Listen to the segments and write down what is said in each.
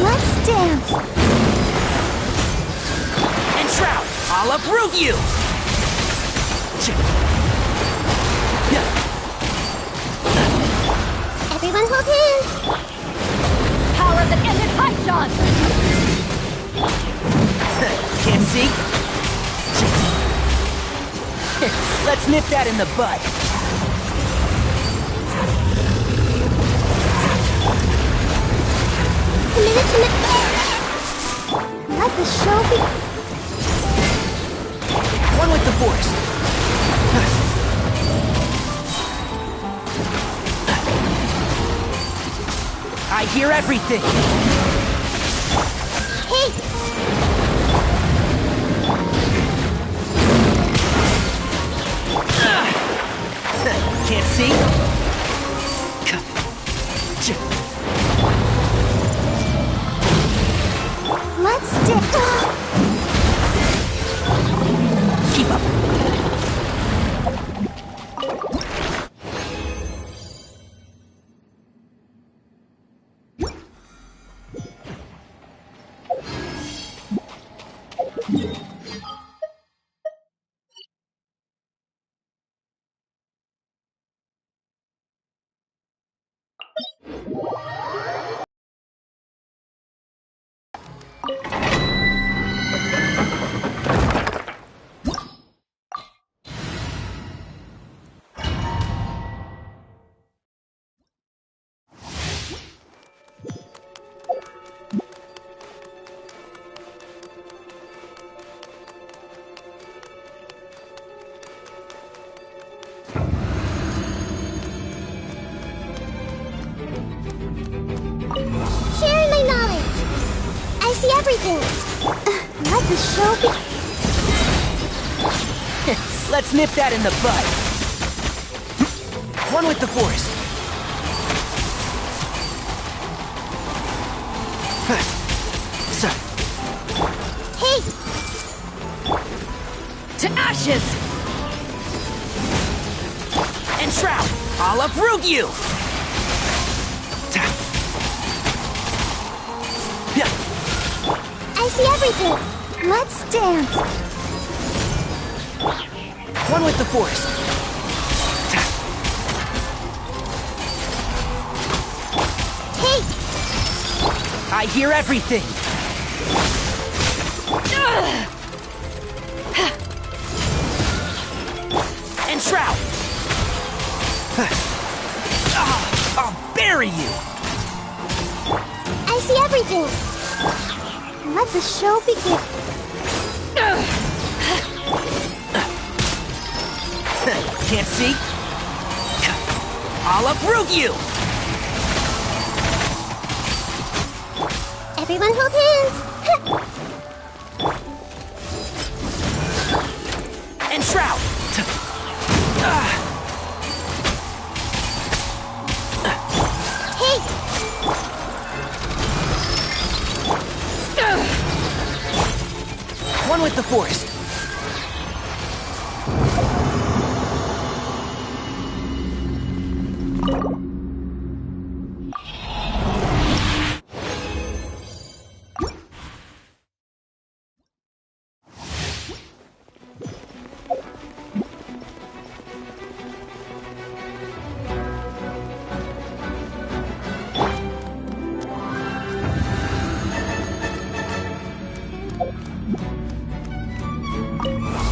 Let's dance! And Shroud, I'll uproot you! Everyone hold hands! Power of the ended Python! Can't see? Let's nip that in the bud. Let the show be. One with the force. I hear everything. Hey! Can't see? Let's dip. Keep up. Sharing my knowledge. I see everything. Let the show be. Let's nip that in the bud. One with the force. Hey! To ashes! And Shroud, I'll uproot you! I see everything. Let's dance. One with the force. Hey! I hear everything. And Shroud. I'll bury you. I see everything. Let the show begin. Can't see? I'll uproot you! Everyone hold hands. Shroud! Hey! One with the forest.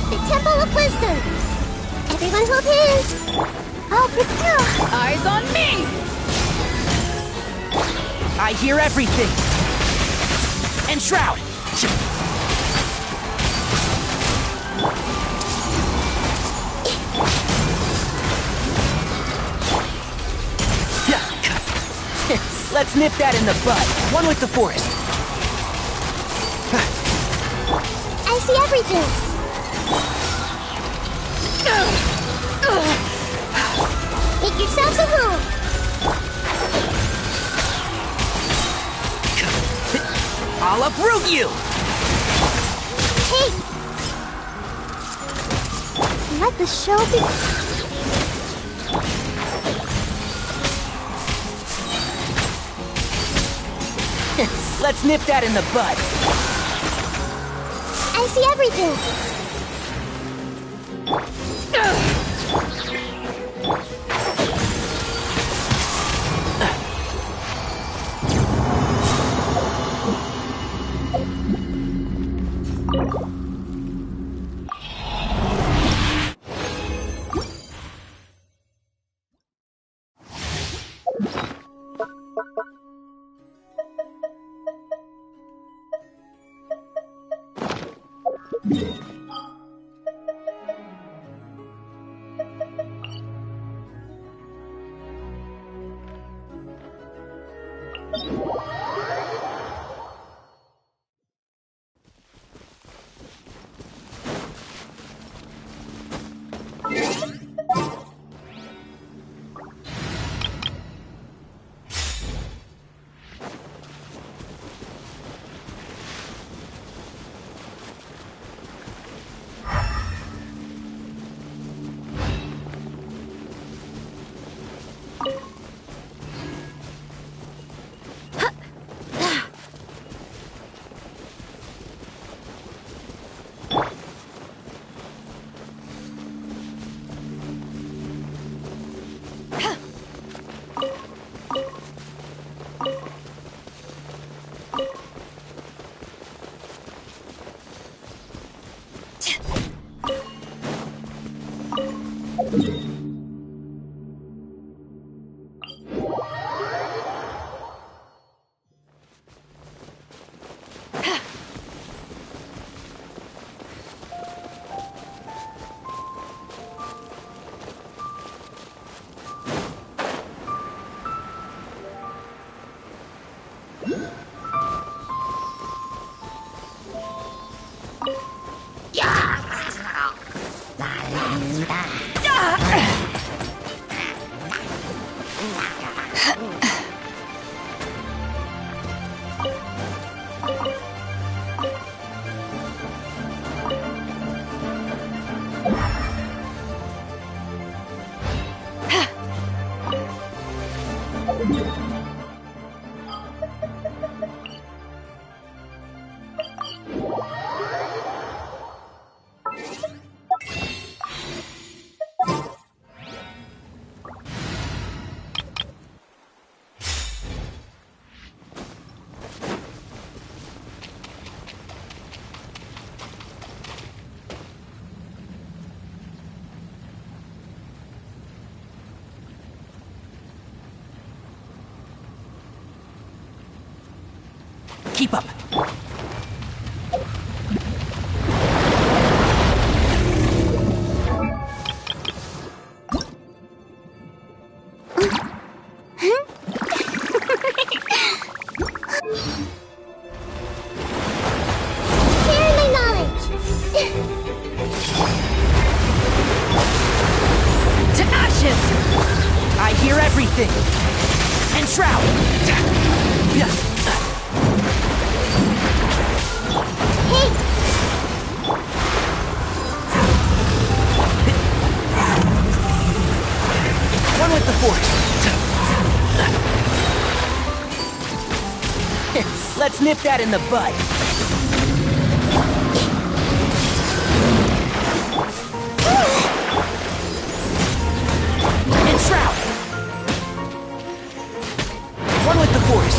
The Temple of Wisdom! Everyone hold hands! Oh, but Eyes on me! I hear everything. And Shroud! Let's nip that in the bud. One with the forest. I see everything! Make yourselves at home! I'll uproot you! Hey! Let the show begin. Let's nip that in the bud. I see everything! Keep up. Share my knowledge! everything! Enshroud! Hey! One with the force! Let's nip that in the bud! Enshroud! One with the force!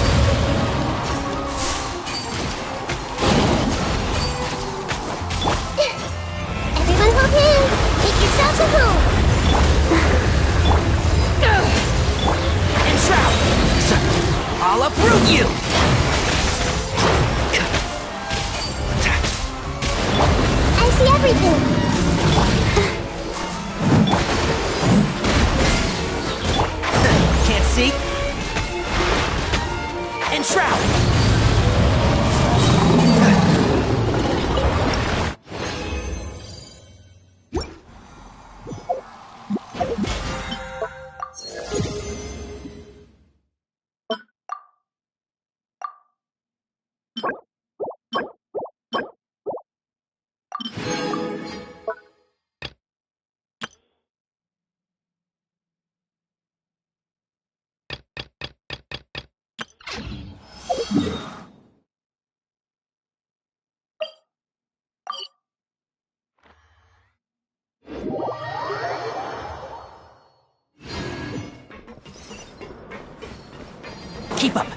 Everyone hold hands! Make yourselves at home! Enshroud! I'll uproot you! I see everything! Can't see? Enshroud! Keep up!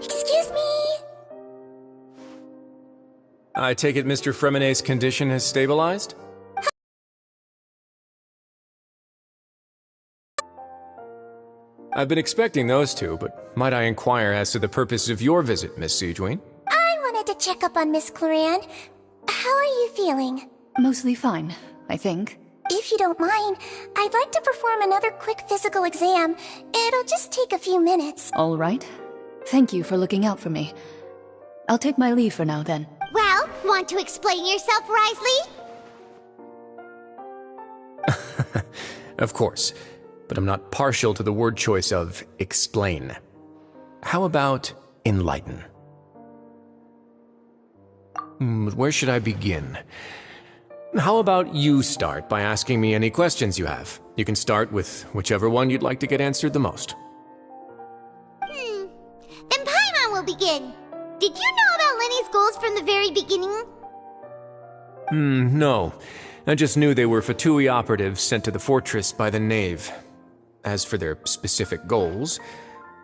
Excuse me! I take it Mr. Fremonet's condition has stabilized? I've been expecting those two, but might I inquire as to the purpose of your visit, Miss Siegeween? I wanted to check up on Miss Claran. How are you feeling? Mostly fine, I think. If you don't mind, I'd like to perform another quick physical exam. It'll just take a few minutes. All right. Thank you for looking out for me. I'll take my leave for now, then. Well, want to explain yourself, Risley? Of course, but I'm not partial to the word choice of explain. How about enlighten? Where should I begin? How about you start by asking me any questions you have? You can start with whichever one you'd like to get answered the most. Then Paimon will begin. Did you know about Lenny's goals from the very beginning? No. I just knew they were Fatui operatives sent to the fortress by the Knave. As for their specific goals,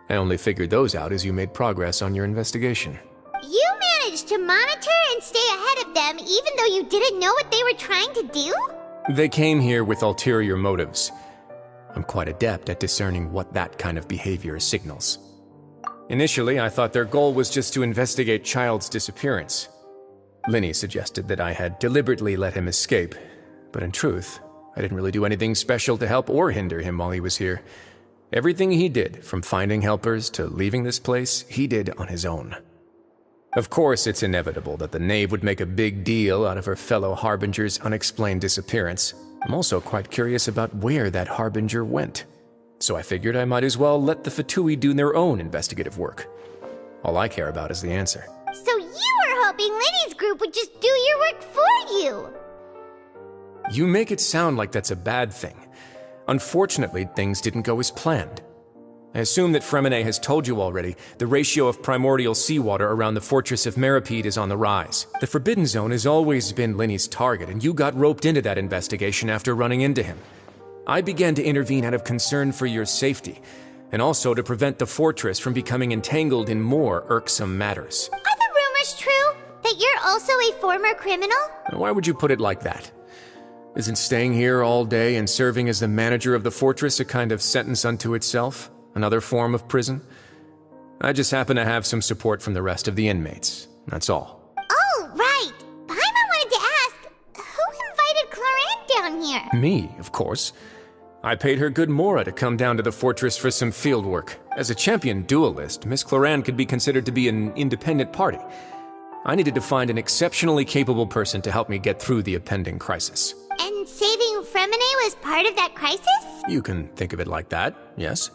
I only figured those out as you made progress on your investigation. You managed to monitor and stay ahead of them even though you didn't know what they were trying to do? They came here with ulterior motives. I'm quite adept at discerning what that kind of behavior signals. Initially, I thought their goal was just to investigate Child's disappearance. Linny suggested that I had deliberately let him escape, but in truth, I didn't really do anything special to help or hinder him while he was here. Everything he did, from finding helpers to leaving this place, he did on his own. Of course, it's inevitable that the Knave would make a big deal out of her fellow Harbinger's unexplained disappearance. I'm also quite curious about where that Harbinger went. So I figured I might as well let the Fatui do their own investigative work. All I care about is the answer. So you were hoping Lenny's group would just do your work for you! You make it sound like that's a bad thing. Unfortunately, things didn't go as planned. I assume that Fremonet has told you already, the ratio of primordial seawater around the fortress of Meripede is on the rise. The Forbidden Zone has always been Linny's target, and you got roped into that investigation after running into him. I began to intervene out of concern for your safety, and also to prevent the fortress from becoming entangled in more irksome matters. Are the rumors true? That you're also a former criminal? Why would you put it like that? Isn't staying here all day and serving as the manager of the fortress a kind of sentence unto itself? Another form of prison? I just happen to have some support from the rest of the inmates. That's all. Oh, right. Paimon wanted to ask, who invited Cloran down here? Me, of course. I paid her good mora to come down to the fortress for some field work. As a champion duelist, Miss Cloran could be considered to be an independent party. I needed to find an exceptionally capable person to help me get through the impending crisis. And saving Fremine was part of that crisis? You can think of it like that, yes.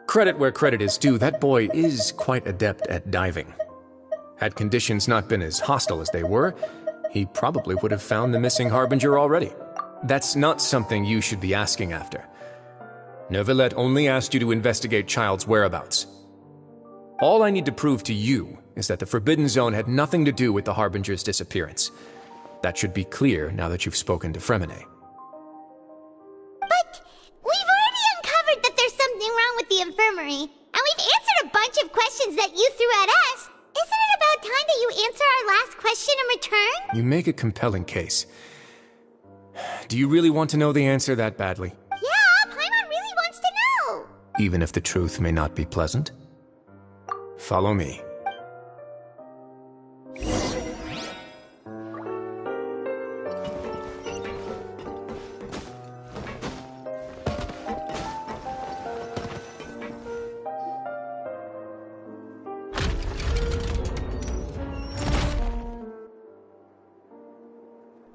Credit where credit is due, that boy is quite adept at diving. Had conditions not been as hostile as they were, he probably would have found the missing Harbinger already. That's not something you should be asking after. Neuvillette only asked you to investigate Child's whereabouts. All I need to prove to you is that the Forbidden Zone had nothing to do with the Harbinger's disappearance. That should be clear now that you've spoken to Fremine. But we've already uncovered that there's something wrong with the infirmary, and we've answered a bunch of questions that you threw at us. Isn't it about time that you answer our last question in return? You make a compelling case. Do you really want to know the answer that badly? Yeah, Paimon really wants to know. Even if the truth may not be pleasant? Follow me.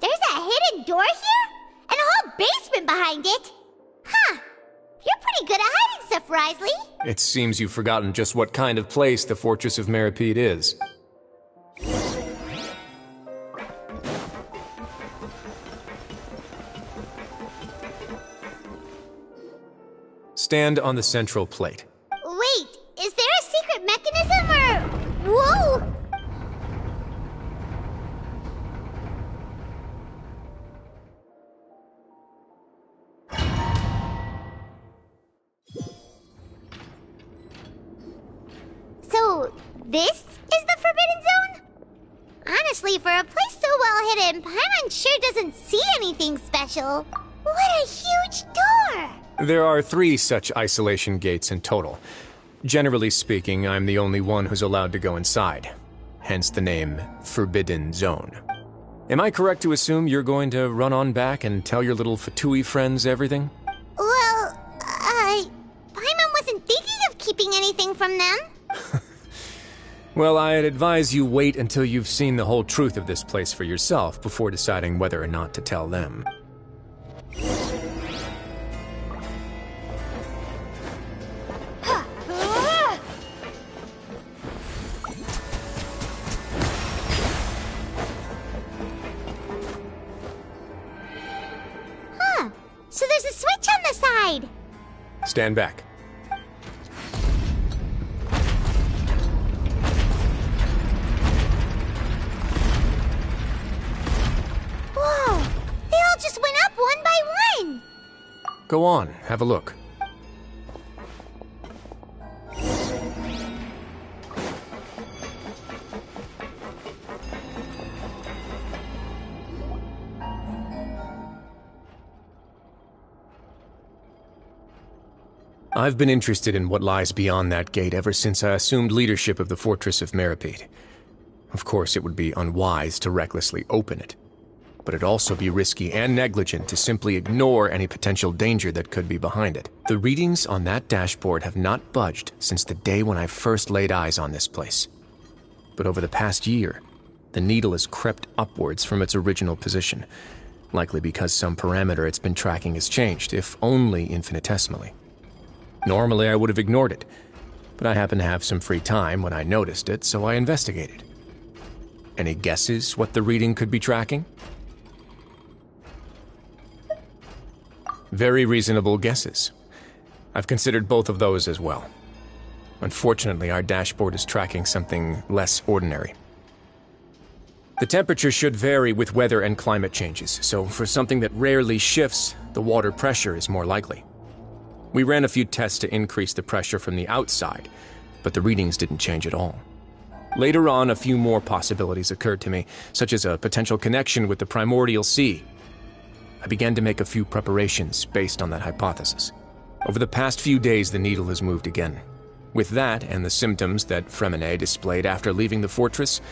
There's a hidden door here? And a whole basement behind it? Huh. You're pretty good at hiding stuff, Risley. It seems you've forgotten just what kind of place the Fortress of Meripede is. Stand on the central plate. Wait, is there a secret mechanism or... Whoa! So, this is the Forbidden Zone? Honestly, for a place so well hidden, Paimon sure doesn't see anything special. What a huge door! There are 3 such isolation gates in total. Generally speaking, I'm the only one who's allowed to go inside. Hence the name Forbidden Zone. Am I correct to assume you're going to run on back and tell your little Fatui friends everything? Well, Paimon wasn't thinking of keeping anything from them. Well, I'd advise you wait until you've seen the whole truth of this place for yourself before deciding whether or not to tell them. Huh. So there's a switch on the side. Stand back. Whoa. They all just went up one by one. Go on, have a look. I've been interested in what lies beyond that gate ever since I assumed leadership of the Fortress of Meripede. Of course, it would be unwise to recklessly open it, but it'd also be risky and negligent to simply ignore any potential danger that could be behind it. The readings on that dashboard have not budged since the day when I first laid eyes on this place. But over the past year, the needle has crept upwards from its original position, likely because some parameter it's been tracking has changed, if only infinitesimally. Normally, I would have ignored it, but I happened to have some free time when I noticed it, so I investigated. Any guesses what the reading could be tracking? Very reasonable guesses. I've considered both of those as well. Unfortunately, our dashboard is tracking something less ordinary. The temperature should vary with weather and climate changes, so for something that rarely shifts, the water pressure is more likely. We ran a few tests to increase the pressure from the outside, but the readings didn't change at all. Later on, a few more possibilities occurred to me, such as a potential connection with the primordial sea. I began to make a few preparations based on that hypothesis. Over the past few days, the needle has moved again. With that, and the symptoms that Fremine displayed after leaving the fortress,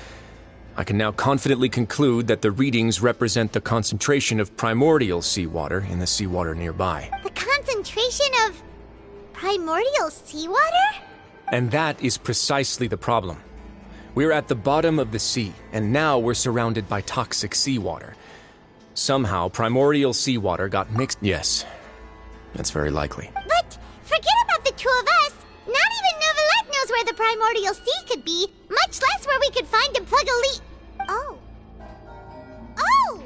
I can now confidently conclude that the readings represent the concentration of primordial seawater in the seawater nearby. The concentration of primordial seawater? And that is precisely the problem. We're at the bottom of the sea, and now we're surrounded by toxic seawater. Somehow, primordial seawater got mixed. Yes, that's very likely. But forget about the two of us. Not even Novelette knows where the primordial sea could be, much less where we could find and plug a leak. Oh. Oh!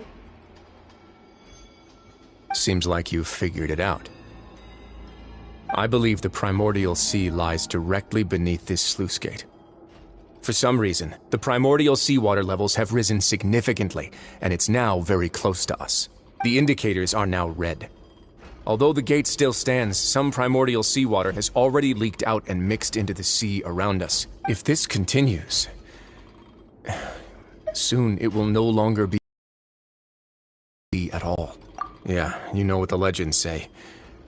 Seems like you've figured it out. I believe the primordial sea lies directly beneath this sluice gate. For some reason, the primordial seawater levels have risen significantly, and it's now very close to us. The indicators are now red. Although the gate still stands, some primordial seawater has already leaked out and mixed into the sea around us. If this continues, soon it will no longer be at all. Yeah, you know what the legends say.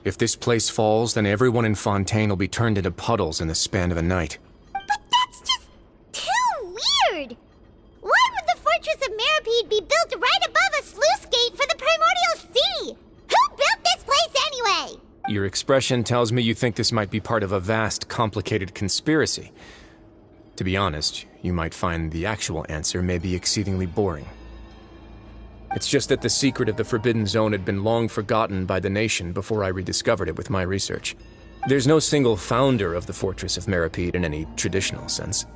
If this place falls, then everyone in Fontaine will be turned into puddles in the span of a night. But that's just too weird! Why would the Fortress of Meripede be built right above a sluice gate for the primordial sea? Who built this place anyway? Your expression tells me you think this might be part of a vast, complicated conspiracy. To be honest, you might find the actual answer may be exceedingly boring. It's just that the secret of the Forbidden Zone had been long forgotten by the nation before I rediscovered it with my research. There's no single founder of the Fortress of Meripede in any traditional sense.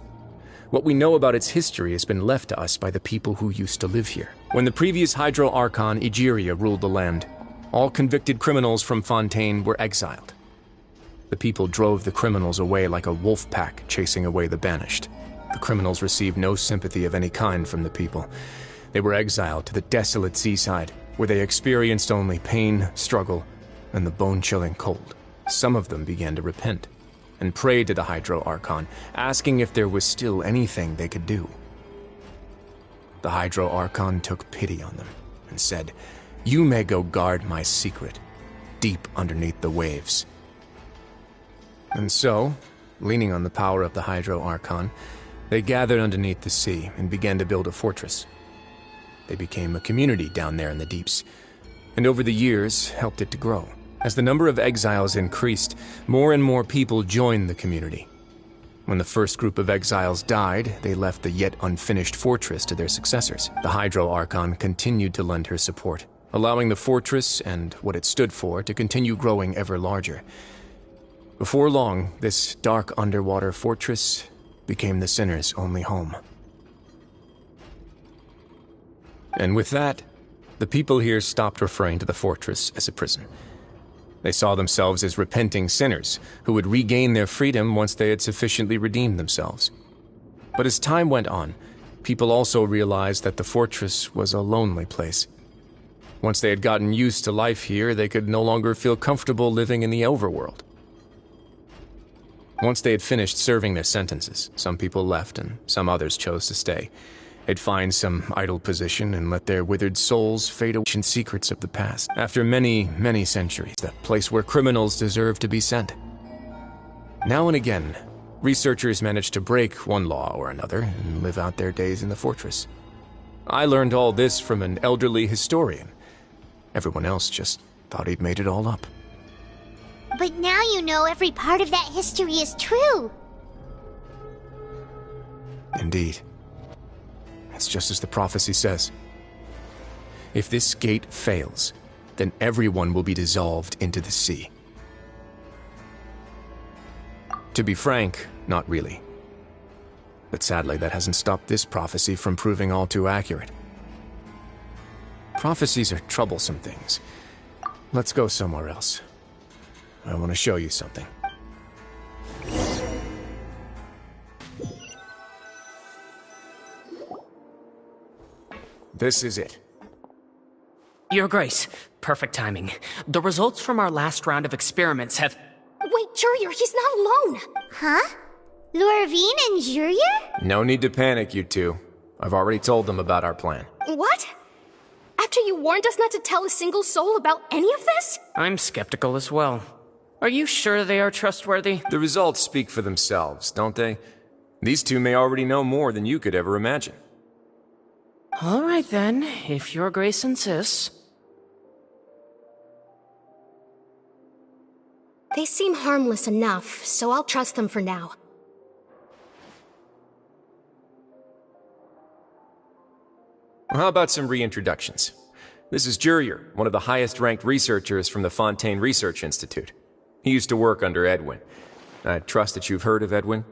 What we know about its history has been left to us by the people who used to live here. When the previous Hydro Archon Egeria ruled the land, all convicted criminals from Fontaine were exiled. The people drove the criminals away like a wolf pack chasing away the banished. The criminals received no sympathy of any kind from the people. They were exiled to the desolate seaside, where they experienced only pain, struggle, and the bone-chilling cold. Some of them began to repent, and prayed to the Hydro Archon, asking if there was still anything they could do. The Hydro Archon took pity on them, and said, "You may go guard my secret, deep underneath the waves." And so, leaning on the power of the Hydro Archon, they gathered underneath the sea and began to build a fortress. They became a community down there in the deeps, and over the years helped it to grow. As the number of exiles increased, more and more people joined the community. When the first group of exiles died, they left the yet unfinished fortress to their successors. The Hydro Archon continued to lend her support, allowing the fortress and what it stood for to continue growing ever larger. Before long, this dark underwater fortress became the sinner's only home. And with that, the people here stopped referring to the fortress as a prison. They saw themselves as repenting sinners who would regain their freedom once they had sufficiently redeemed themselves. But as time went on, people also realized that the fortress was a lonely place. Once they had gotten used to life here, they could no longer feel comfortable living in the overworld. Once they had finished serving their sentences, some people left and some others chose to stay. They'd find some idle position and let their withered souls fade away in secrets of the past. After many, many centuries, the place where criminals deserve to be sent. Now and again, researchers manage to break one law or another and live out their days in the fortress. I learned all this from an elderly historian. Everyone else just thought he'd made it all up. But now you know every part of that history is true. Indeed. It's just as the prophecy says. If this gate fails, then everyone will be dissolved into the sea. To be frank, not really. But sadly, that hasn't stopped this prophecy from proving all too accurate. Prophecies are troublesome things. Let's go somewhere else. I want to show you something. This is it. Your Grace, perfect timing. The results from our last round of experiments have... Wait, Jurier, he's not alone! Huh? Lorvine and Jurier? No need to panic, you two. I've already told them about our plan. What? After you warned us not to tell a single soul about any of this? I'm skeptical as well. Are you sure they are trustworthy? The results speak for themselves, don't they? These two may already know more than you could ever imagine. All right then, if your grace insists. They seem harmless enough, so I'll trust them for now. How about some reintroductions? This is Jurier, one of the highest-ranked researchers from the Fontaine Research Institute. He used to work under Edwin. I trust that you've heard of Edwin?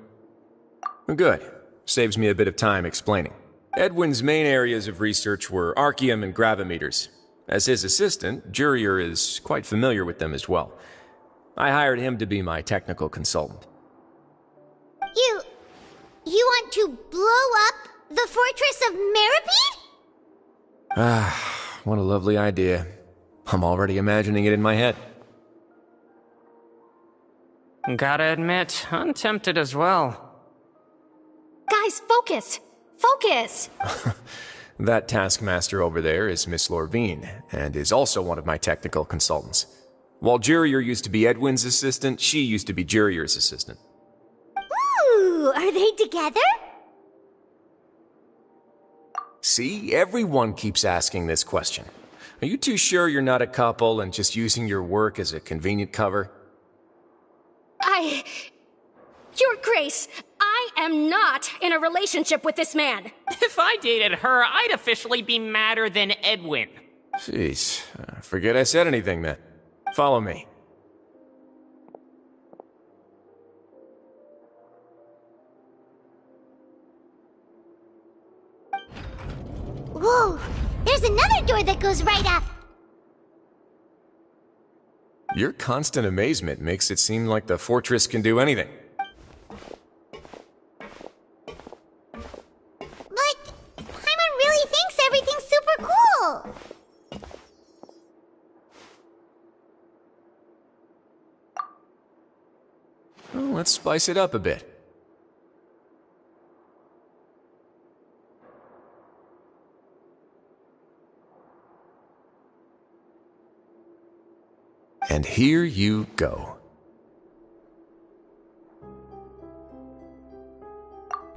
Good. Saves me a bit of time explaining. Edwin's main areas of research were archeum and gravimeters. As his assistant, Jurier is quite familiar with them as well. I hired him to be my technical consultant. You want to blow up the fortress of Meripede? Ah, what a lovely idea. I'm already imagining it in my head. Gotta admit, I'm tempted as well. Guys, focus! Focus! That taskmaster over there is Miss Lorvine, and is also one of my technical consultants. While Jurier used to be Edwin's assistant, she used to be Jurier's assistant. Ooh, are they together? See, everyone keeps asking this question. Are you too sure you're not a couple and just using your work as a convenient cover? Your Grace, I am not in a relationship with this man. If I dated her, I'd officially be madder than Edwin. Jeez, forget I said anything then. Follow me. Whoa, there's another door that goes right up. Your constant amazement makes it seem like the fortress can do anything. But Paimon really thinks everything's super cool. Well, let's spice it up a bit. And here you go.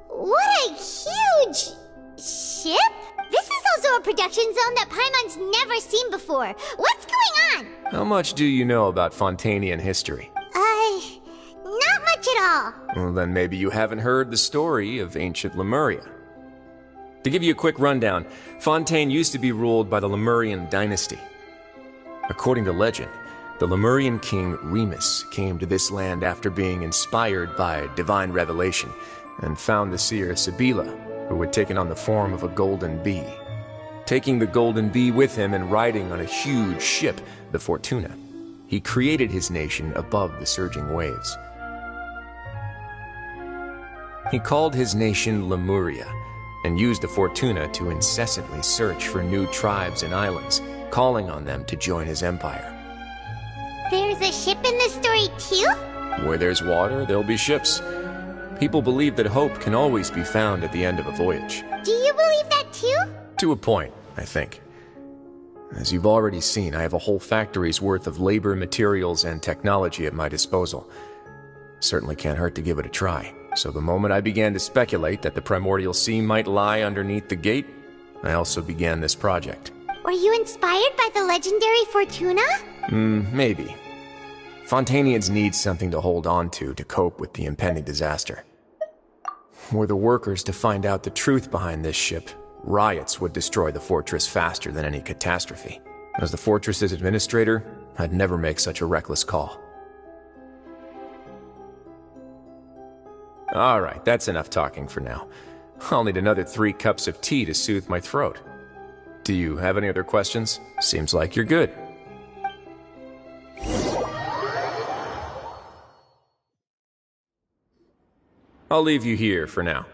What a huge ship? This is also a production zone that Paimon's never seen before. What's going on? How much do you know about Fontanian history? Not much at all. Well, then maybe you haven't heard the story of ancient Lemuria. To give you a quick rundown, Fontaine used to be ruled by the Lemurian dynasty. According to legend, the Lemurian king Remus came to this land after being inspired by divine revelation and found the seer Sibila, who had taken on the form of a golden bee. Taking the golden bee with him and riding on a huge ship, the Fortuna, he created his nation above the surging waves. He called his nation Lemuria and used the Fortuna to incessantly search for new tribes and islands, calling on them to join his empire. There's a ship in this story too? Where there's water, there'll be ships. People believe that hope can always be found at the end of a voyage. Do you believe that too? To a point, I think. As you've already seen, I have a whole factory's worth of labor, materials, and technology at my disposal. Certainly can't hurt to give it a try. So the moment I began to speculate that the primordial sea might lie underneath the gate, I also began this project. Were you inspired by the legendary Fortuna? Maybe. Fontanians need something to hold on to cope with the impending disaster. Were the workers to find out the truth behind this ship, riots would destroy the fortress faster than any catastrophe. As the fortress's administrator, I'd never make such a reckless call. Alright, that's enough talking for now. I'll need another 3 cups of tea to soothe my throat. Do you have any other questions? Seems like you're good. I'll leave you here for now.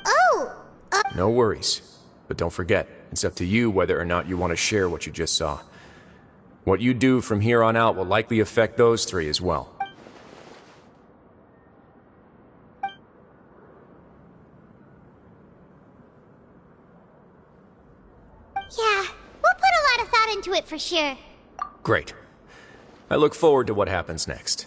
Oh! No worries. But don't forget, it's up to you whether or not you want to share what you just saw. What you do from here on out will likely affect those 3 as well. Yeah, we'll put a lot of thought into it for sure. Great. I look forward to what happens next.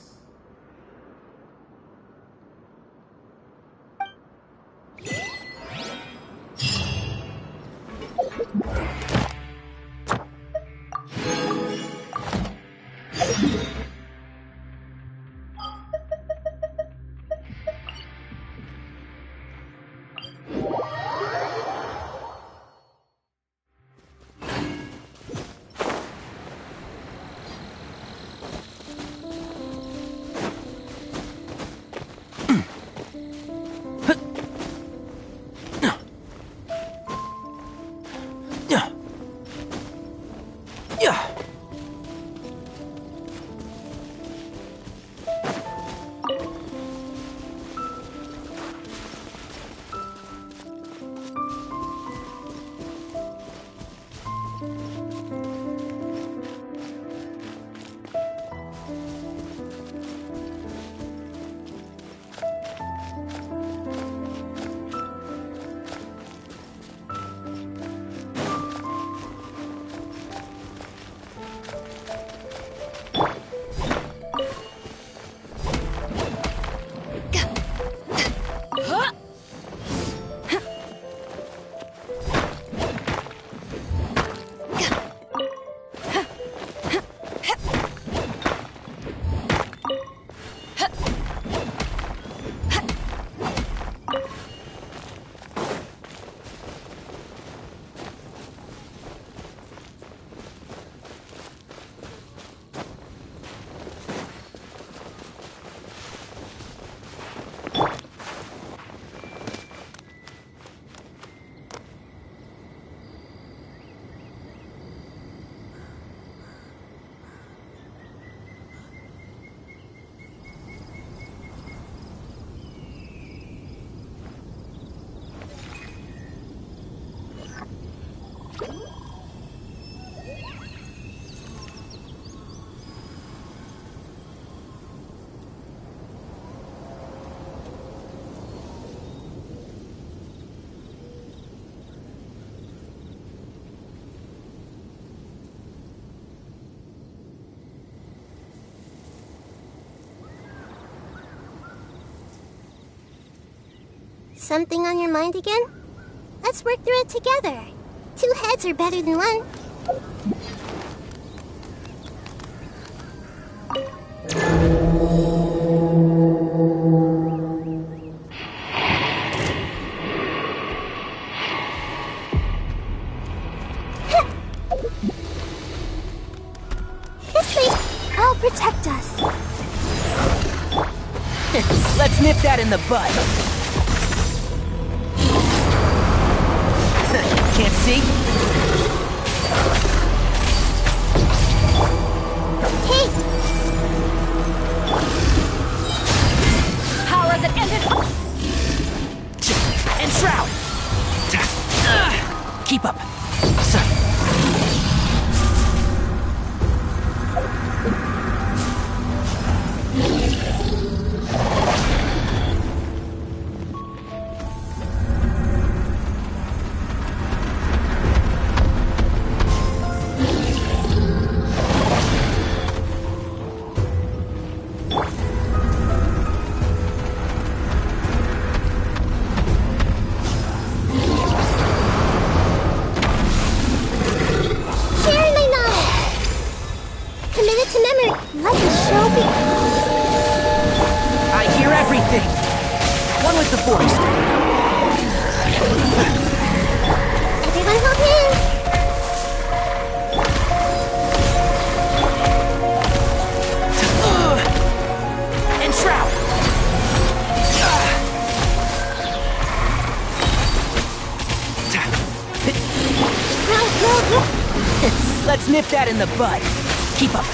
Something on your mind again? Let's work through it together. 2 heads are better than 1. This way, I'll protect us. Let's nip that in the bud. Can't see? Hey! Power that ended. And shroud! Keep up. Let the show be. I hear everything. One with the force. Everyone hold hands. And shroud. Let's nip that in the bud. Keep up.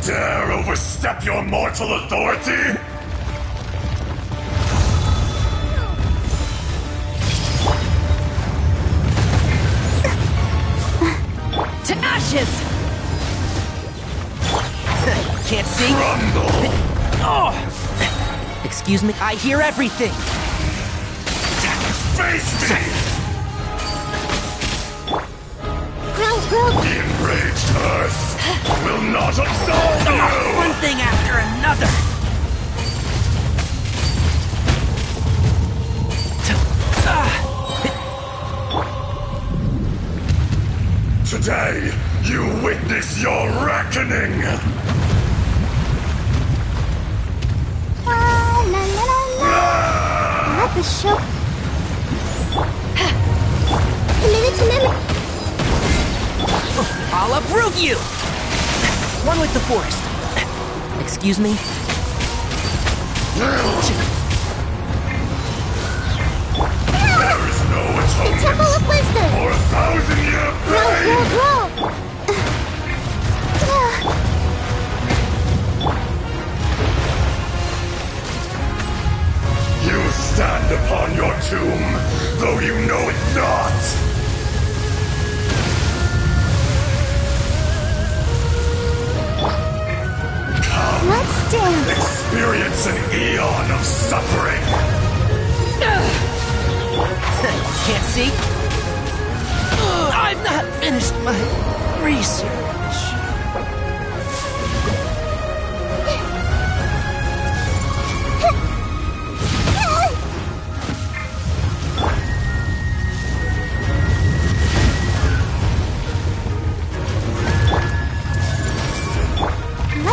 Dare overstep your mortal authority? To ashes! Can't see? Crumble! Oh! Excuse me? I hear everything! Face me! The enraged Earth will not absolve you! One thing after another! Today, you witness your reckoning! La la la la. Not the show. I'll uproot you! One with the forest. Excuse me? There is no atonement Temple of Wisdom. for 1,000-year pain! Roll. You stand upon your tomb, though you know it not! Let's dance. Experience an eon of suffering! Can't see? I've not finished my research.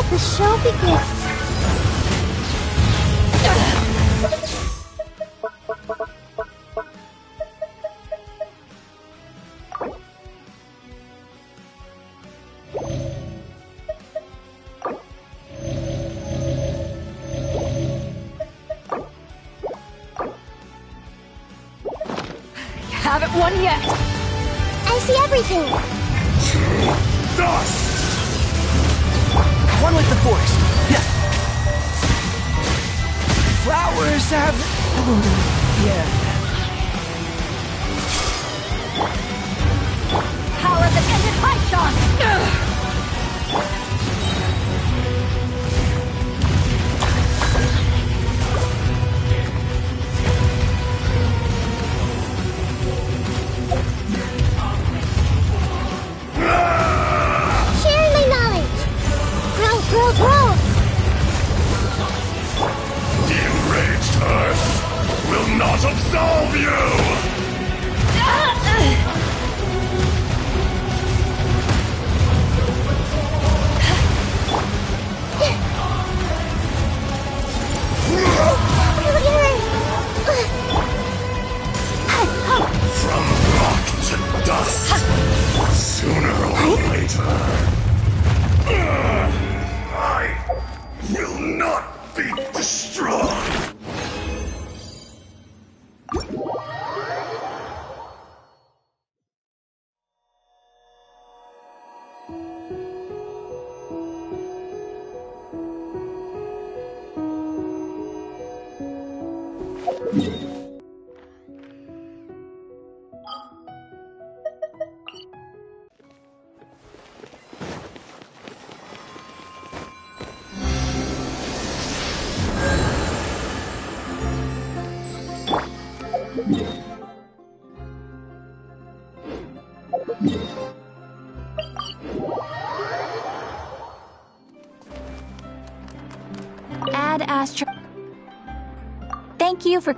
let the show begin. Haven't won yet! I see everything. Dust! One with the forest. Yeah. Flowers have... yeah. Power that ended Python! Share my knowledge. Grow, grow, grow. The enraged Earth will not absolve you! From rock to dust, sooner or later, I will not be destroyed. Ad Astra. Thank you for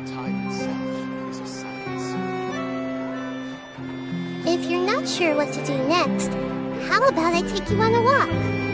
Time itself is a science. If you're not sure what to do next, how about I take you on a walk?